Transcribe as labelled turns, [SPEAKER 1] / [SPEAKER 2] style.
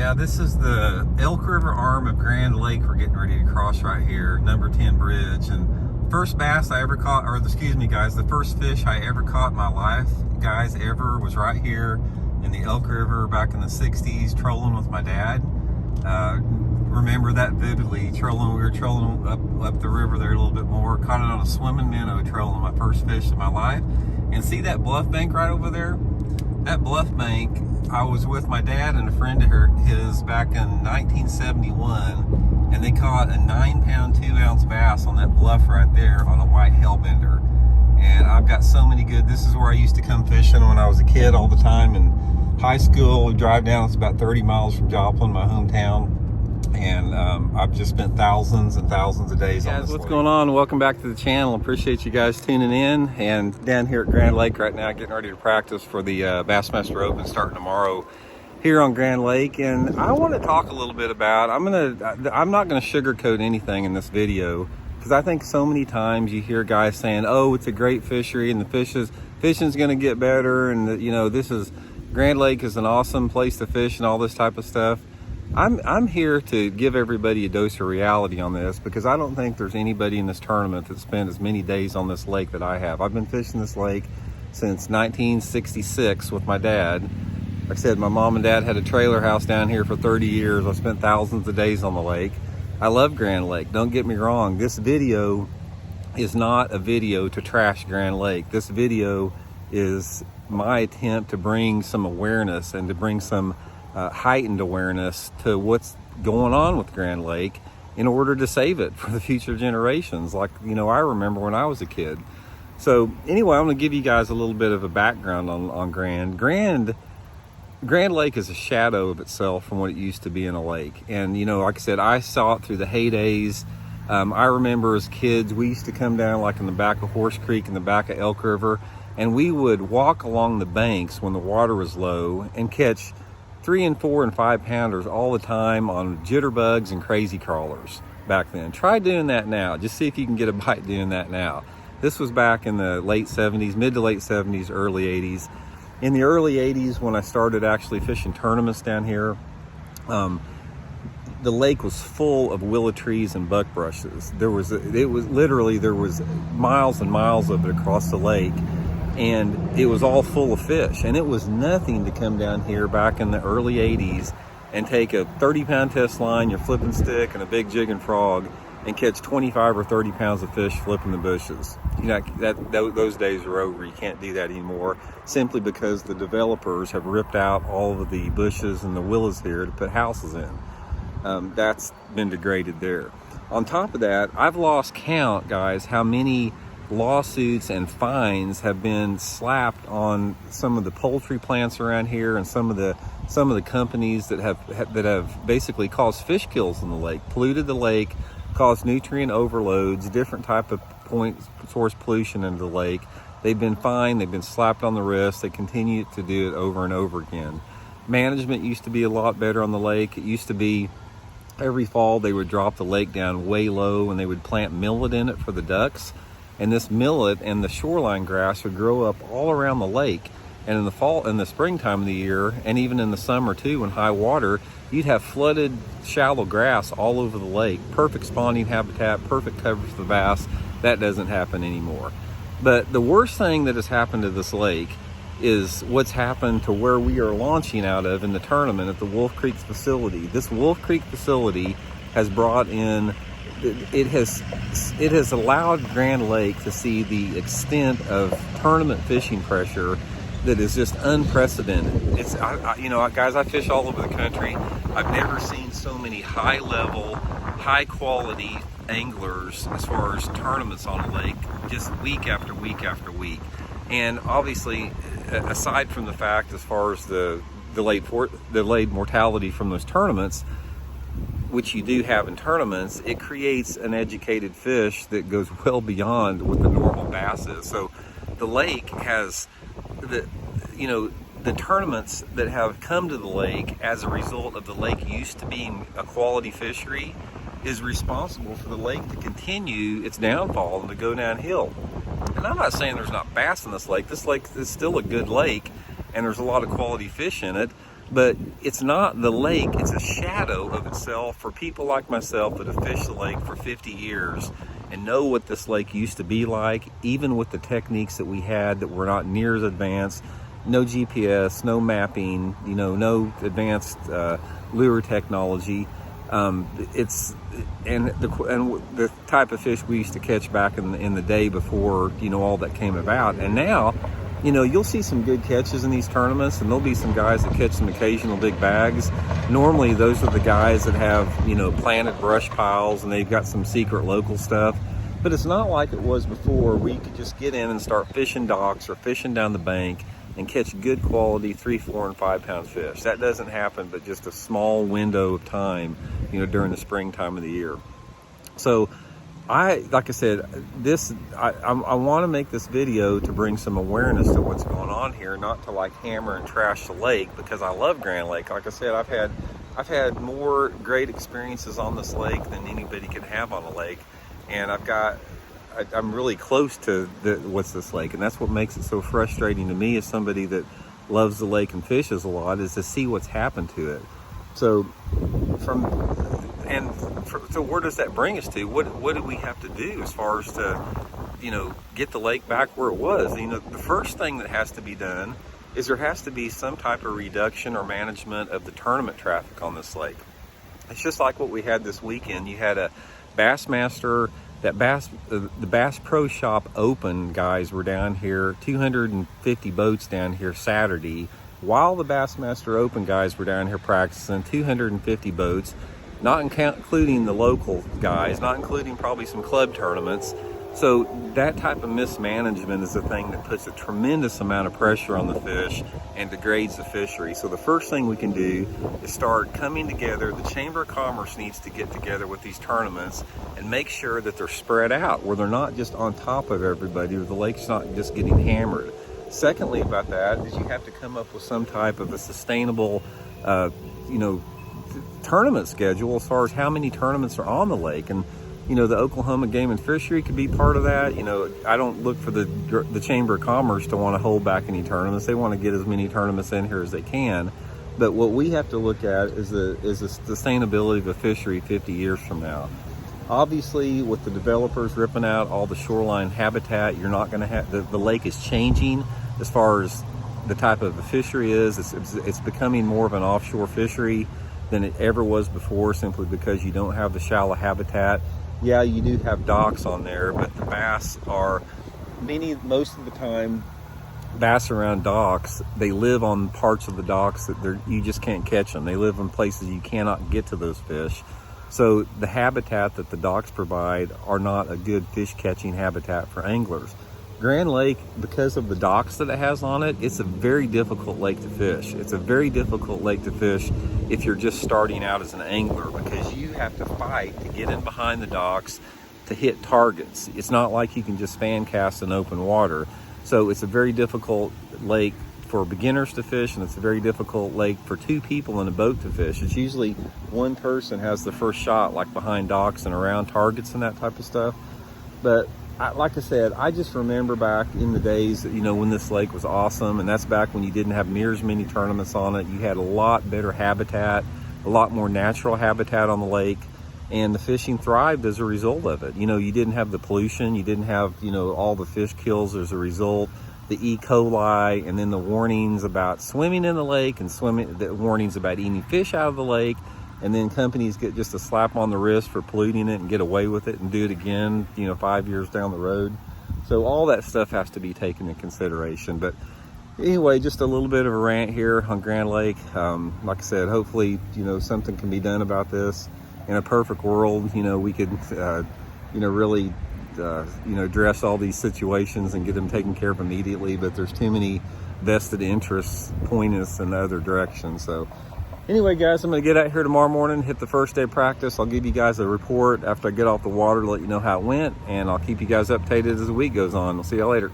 [SPEAKER 1] Yeah, this is the Elk River arm of Grand Lake we're getting ready to cross right here, number 10 bridge. And first bass I ever caught, or excuse me guys, the first fish I ever caught in my life, guys, ever, was right here in the Elk River back in the 60s, trolling with my dad. Remember that vividly, we were trolling up the river there a little bit more, caught it on a swimming minnow, trolling my first fish in my life. And see that bluff bank right over there? That bluff bank, I was with my dad and a friend of his back in 1971, and they caught a 9-pound, 2-ounce bass on that bluff right there on a white hellbender. And I've got so many good, this is where I used to come fishing when I was a kid all the time in high school. We drive down, it's about 30 miles from Joplin, my hometown. And I've just spent thousands and thousands of days on this lake. What's going on? Welcome back to the channel. Appreciate you guys tuning in. And down here at Grand Lake right now, getting ready to practice for the Bassmaster Open starting tomorrow here on Grand Lake. And I want to talk a little bit about, I'm not gonna sugarcoat anything in this video, because I think so many times you hear guys saying, oh, it's a great fishery and the fishing's gonna get better, and you know, Grand Lake is an awesome place to fish and all this type of stuff. I'm here to give everybody a dose of reality on this, because I don't think there's anybody in this tournament that spent as many days on this lake that I have. I've been fishing this lake since 1966 with my dad. Like I said, my mom and dad had a trailer house down here for 30 years. I spent thousands of days on the lake. I love Grand Lake, don't get me wrong. This video is not a video to trash Grand Lake. This video is my attempt to bring some awareness and to bring some heightened awareness to what's going on with Grand Lake in order to save it for the future generations, like, you know, I remember when I was a kid. So anyway, I'm going to give you guys a little bit of a background on Grand Lake is a shadow of itself from what it used to be in a lake. And you know, like I said, I saw it through the heydays. I remember as kids, we used to come down like in the back of Horse Creek, in the back of Elk River, and we would walk along the banks when the water was low and catch 3 and 4 and 5 pounders all the time on jitterbugs and crazy crawlers back then. Try doing that now. Just see if you can get a bite doing that now. This was back in the late 70s, mid to late 70s, early 80s. In the early 80s, when I started actually fishing tournaments down here, the lake was full of willow trees and buckbrushes. There was miles and miles of it across the lake, and it was all full of fish. And it was nothing to come down here back in the early 80s and take a 30-pound test line, your flipping stick, and a big jig and frog and catch 25 or 30 pounds of fish flipping the bushes. You know, those days are over. You can't do that anymore, simply because the developers have ripped out all of the bushes and the willows here to put houses in. That's been degraded there. On top of that, I've lost count, guys, how many lawsuits and fines have been slapped on some of the poultry plants around here, and some of the companies that have basically caused fish kills in the lake, polluted the lake, caused nutrient overloads, different type of point source pollution into the lake. They've been fined, they've been slapped on the wrist. They continue to do it over and over again. Management used to be a lot better on the lake. It used to be every fall they would drop the lake down way low and they would plant millet in it for the ducks. And this millet and the shoreline grass would grow up all around the lake. And in the fall, in the springtime of the year, and even in the summer too, in high water, you'd have flooded shallow grass all over the lake. Perfect spawning habitat, perfect cover for the bass. That doesn't happen anymore. But the worst thing that has happened to this lake is what's happened to where we are launching out of in the tournament at the Wolf Creek facility. This Wolf Creek facility has brought in, it has allowed Grand Lake to see the extent of tournament fishing pressure that is just unprecedented. You know, guys, I fish all over the country. I've never seen so many high-level, high-quality anglers as far as tournaments on a lake, just week after week after week. And obviously, aside from the fact, as far as the delayed mortality from those tournaments, which you do have in tournaments, it creates an educated fish that goes well beyond what the normal bass is. So the lake has the tournaments that have come to the lake as a result of the lake used to being a quality fishery is responsible for the lake to continue its downfall and to go downhill. And I'm not saying there's not bass in this lake. This lake is still a good lake and there's a lot of quality fish in it. But it's not the lake, it's a shadow of itself for people like myself that have fished the lake for 50 years and know what this lake used to be like, even with the techniques that we had that were not near as advanced. No GPS, no mapping, no advanced lure technology. It's the type of fish we used to catch back in the day before all that came about. And now, you'll see some good catches in these tournaments, and there'll be some guys that catch some occasional big bags. Normally, those are the guys that have planted brush piles and they've got some secret local stuff. But it's not like it was before, where you could just get in and start fishing docks or fishing down the bank and catch good quality 3, 4, and 5 pound fish. That doesn't happen but just a small window of time, during the springtime of the year. So like I said, I want to make this video to bring some awareness to what's going on here, not to like hammer and trash the lake, because I love Grand Lake. Like I said, I've had more great experiences on this lake than anybody can have on a lake, and I'm really close to what's this lake, and that's what makes it so frustrating to me as somebody that loves the lake and fishes a lot, is to see what's happened to it. So so where does that bring us to? What do we have to do as far as to get the lake back where it was? The first thing that has to be done is there has to be some type of reduction or management of the tournament traffic on this lake. It's just like what we had this weekend. You had a Bassmaster, the Bass Pro Shop Open guys were down here, 250 boats down here Saturday, while the Bassmaster Open guys were down here practicing, 250 boats, not including the local guys, not including probably some club tournaments. So that type of mismanagement is the thing that puts a tremendous amount of pressure on the fish and degrades the fishery. So the first thing we can do is start coming together. The Chamber of Commerce needs to get together with these tournaments and make sure that they're spread out, where they're not just on top of everybody, or the lake's not just getting hammered. Secondly about that is you have to come up with some type of a sustainable, tournament schedule as far as how many tournaments are on the lake. And the Oklahoma Game and Fishery could be part of that. I don't look for the Chamber of Commerce to want to hold back any tournaments. They want to get as many tournaments in here as they can. But what we have to look at is the sustainability of the fishery 50 years from now. Obviously, with the developers ripping out all the shoreline habitat, you're not going to have, the lake is changing as far as the type of the fishery is. It's becoming more of an offshore fishery than it ever was before, simply because you don't have the shallow habitat. Yeah, you do have docks on there, but the bass are, most of the time, bass around docks, they live on parts of the docks that you just can't catch them. They live in places you cannot get to those fish. So the habitat that the docks provide are not a good fish catching habitat for anglers. Grand Lake, because of the docks that it has on it, it's a very difficult lake to fish. It's a very difficult lake to fish if you're just starting out as an angler, because you have to fight to get in behind the docks to hit targets. It's not like you can just fan cast in open water. So it's a very difficult lake for beginners to fish, and it's a very difficult lake for two people in a boat to fish. It's usually one person has the first shot, like behind docks and around targets and that type of stuff. But like I said, I just remember back in the days that, when this lake was awesome, and that's back when you didn't have near as many tournaments on it. You had a lot better habitat, a lot more natural habitat on the lake, and the fishing thrived as a result of it. You didn't have the pollution, you didn't have, all the fish kills as a result, the E. coli, and then the warnings about swimming in the lake, and the warnings about eating fish out of the lake. And then companies get just a slap on the wrist for polluting it and get away with it and do it again, 5 years down the road. So all that stuff has to be taken into consideration. But anyway, just a little bit of a rant here on Grand Lake. Like I said, hopefully, something can be done about this. In a perfect world, we could, really, address all these situations and get them taken care of immediately. But there's too many vested interests pointing us in the other direction. So anyway, guys, I'm going to get out here tomorrow morning, hit the first day of practice. I'll give you guys a report after I get off the water to let you know how it went, and I'll keep you guys updated as the week goes on. We'll see y'all later.